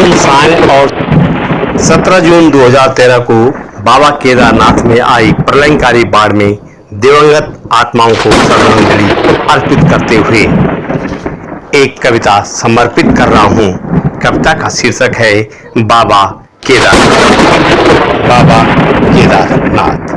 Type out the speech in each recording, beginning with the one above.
सुनसान और 17 जून 2013 को बाबा केदारनाथ में आई प्रलयंकारी बाढ़ में दिवंगत आत्माओं को श्रद्धांजलि अर्पित करते हुए एक कविता समर्पित कर रहा हूँ। कविता का शीर्षक है बाबा केदारनाथ। बाबा केदारनाथ।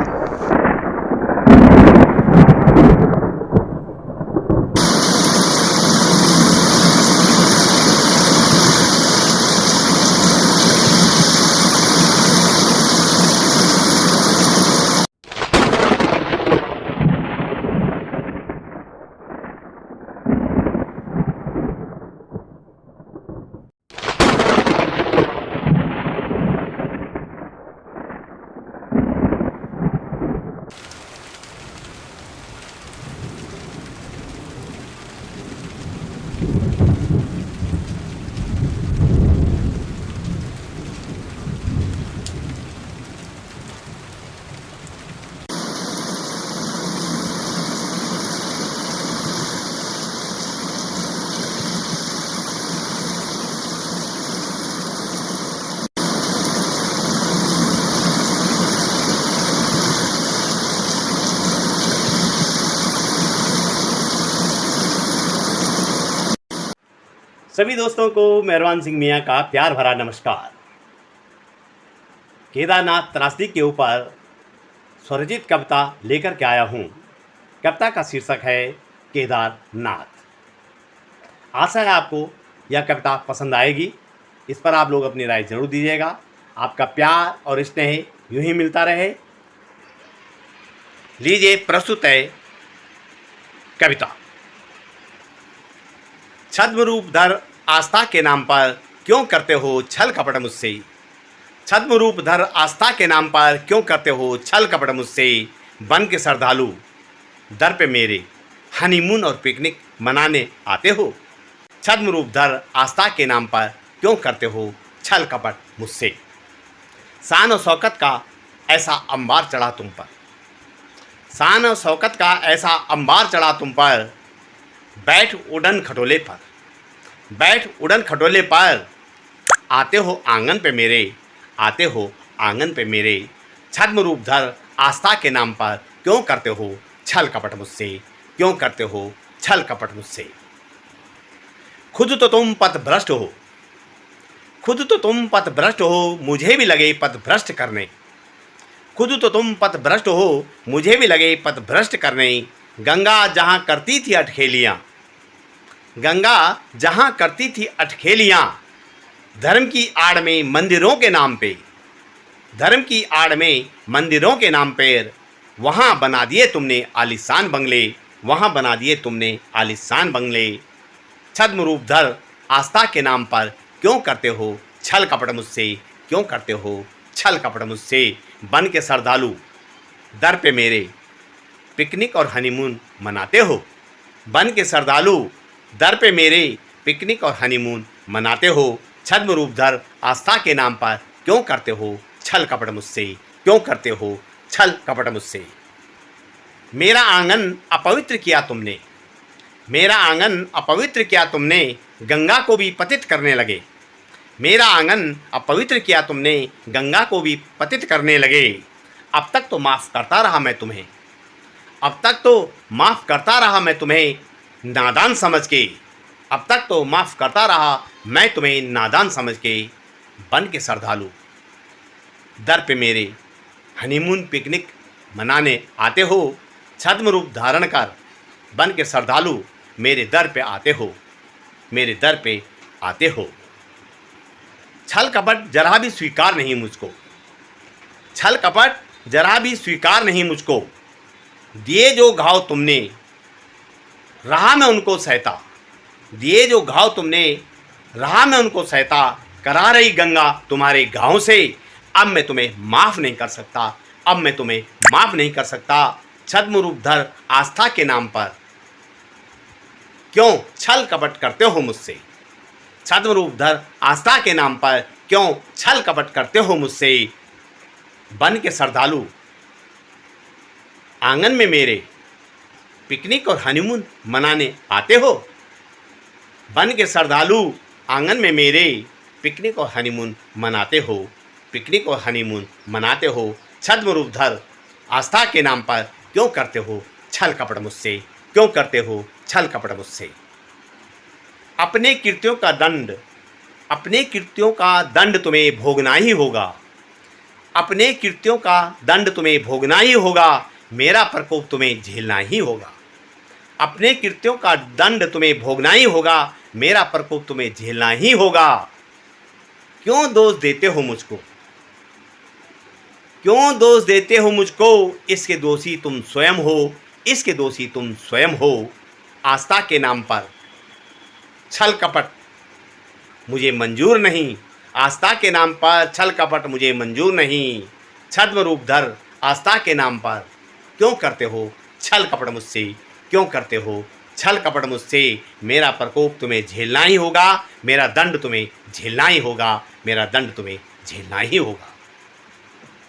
सभी दोस्तों को मेहरबान सिंह मियाँ का प्यार भरा नमस्कार। केदारनाथ त्रासदी के ऊपर स्वरचित कविता लेकर के आया हूँ। कविता का शीर्षक है केदारनाथ। आशा है आपको यह कविता पसंद आएगी। इस पर आप लोग अपनी राय जरूर दीजिएगा। आपका प्यार और स्नेह यूं ही मिलता रहे। लीजिए प्रस्तुत है कविता। छद्म रूप धर आस्था के नाम पर क्यों करते हो छल कपट मुझसे। छद्म रूप धर आस्था के नाम पर क्यों करते हो छल कपट मुझसे। बन के श्रद्धालु दर पे मेरे हनीमून और पिकनिक मनाने आते हो। छद्म रूप धर आस्था के नाम पर क्यों करते हो छल कपट मुझसे। शान और शौकत का ऐसा अंबार चढ़ा तुम पर। शान और शौकत का ऐसा अंबार चढ़ा तुम पर। बैठ उड़न खटोले पर। बैठ उड़न खटोले पर। आते हो आंगन पे मेरे। आते हो आंगन पे मेरे। छद्म रूप धर आस्था के नाम पर क्यों करते हो छल कपट मुझसे। क्यों करते हो छल कपट मुझसे। खुद तो तुम पथ भ्रष्ट हो। खुद तो तुम पथ भ्रष्ट हो मुझे भी लगे पथ भ्रष्ट करने। खुद तो तुम पथ भ्रष्ट हो मुझे भी लगे पथ भ्रष्ट करने। गंगा जहाँ करती थी अटखेलियाँ। गंगा जहाँ करती थी अटखेलियाँ। धर्म की आड़ में मंदिरों के नाम पे। धर्म की आड़ में मंदिरों के नाम पर वहाँ बना दिए तुमने आलीशान बंगले। वहाँ बना दिए तुमने आलीशान बंगले। छद्म रूप धर आस्था के नाम पर क्यों करते हो छल कपट मुझसे। क्यों करते हो छल कपट मुझसे। बन के श्रद्धालु दर पे मेरे पिकनिक और हनीमून मनाते हो। बन के श्रद्धालु दर पे मेरे पिकनिक और हनीमून मनाते हो। छद्म रूप धर आस्था के नाम पर क्यों करते हो छल कपट मुझसे। क्यों करते हो छल कपट मुझसे। मेरा आंगन अपवित्र किया तुमने। मेरा आंगन अपवित्र किया तुमने। गंगा को भी पतित करने लगे। मेरा आंगन अपवित्र किया तुमने। गंगा को भी पतित करने लगे। अब तक तो माफ़ करता रहा मैं तुम्हें। अब तक तो माफ़ करता रहा मैं तुम्हें नादान समझ के। अब तक तो माफ़ करता रहा मैं तुम्हें नादान समझ के। बन के श्रद्धालु दर पे मेरे हनीमून पिकनिक मनाने आते हो। छद्म रूप धारण कर बन के श्रद्धालु मेरे दर पे आते हो। मेरे दर पे आते हो। छल कपट जरा भी स्वीकार नहीं मुझको। छल कपट जरा भी स्वीकार नहीं मुझको। दिए जो घाव तुमने रहा मैं उनको सहता। दिए जो घाव तुमने रहा मैं उनको सहता। करा रही गंगा तुम्हारे घाव से। अब मैं तुम्हें माफ़ नहीं कर सकता। अब मैं तुम्हें माफ़ नहीं कर सकता। छद्म रूप धर आस्था के नाम पर क्यों छल कपट करते हो मुझसे। छद्म रूप धर आस्था के नाम पर क्यों छल कपट करते हो मुझसे। बन के श्रद्धालु आंगन में मेरे पिकनिक और हनीमून मनाने आते हो। बन के श्रद्धालु आंगन में मेरे पिकनिक और हनीमून मनाते हो, पिकनिक और हनीमून मनाते हो, छद्म रूप धर आस्था के नाम पर क्यों करते हो छल कपट मुझसे, क्यों करते हो छल कपट मुझसे। अपने कृत्यों का दंड, अपने कृत्यों का दंड तुम्हें भोगना ही होगा, अपने कृत्यों का दंड तुम्हें भोगना ही होगा, मेरा प्रकोप तुम्हें झेलना ही होगा। अपने कृत्यों का दंड तुम्हें भोगना ही होगा, मेरा प्रकोप तुम्हें झेलना ही होगा। क्यों दोष देते हो मुझको, क्यों दोष देते हो मुझको, इसके दोषी तुम स्वयं हो, इसके दोषी तुम स्वयं हो। आस्था के नाम पर छल कपट मुझे मंजूर नहीं, आस्था के नाम पर छल कपट मुझे मंजूर नहीं। छद्म रूप धर आस्था के नाम पर क्यों करते हो छल कपट मुझसे, क्यों करते हो छल कपट मुझसे। मेरा प्रकोप तुम्हें झेलना ही होगा, मेरा दंड तुम्हें झेलना ही होगा, मेरा दंड तुम्हें झेलना ही होगा।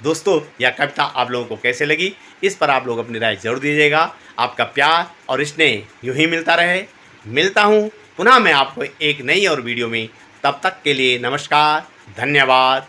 दोस्तों, यह कविता आप लोगों को कैसे लगी, इस पर आप लोग अपनी राय जरूर दीजिएगा। आपका प्यार और स्नेह यूं ही मिलता रहे। मिलता हूँ पुनः मैं आपको एक नई और वीडियो में। तब तक के लिए नमस्कार, धन्यवाद।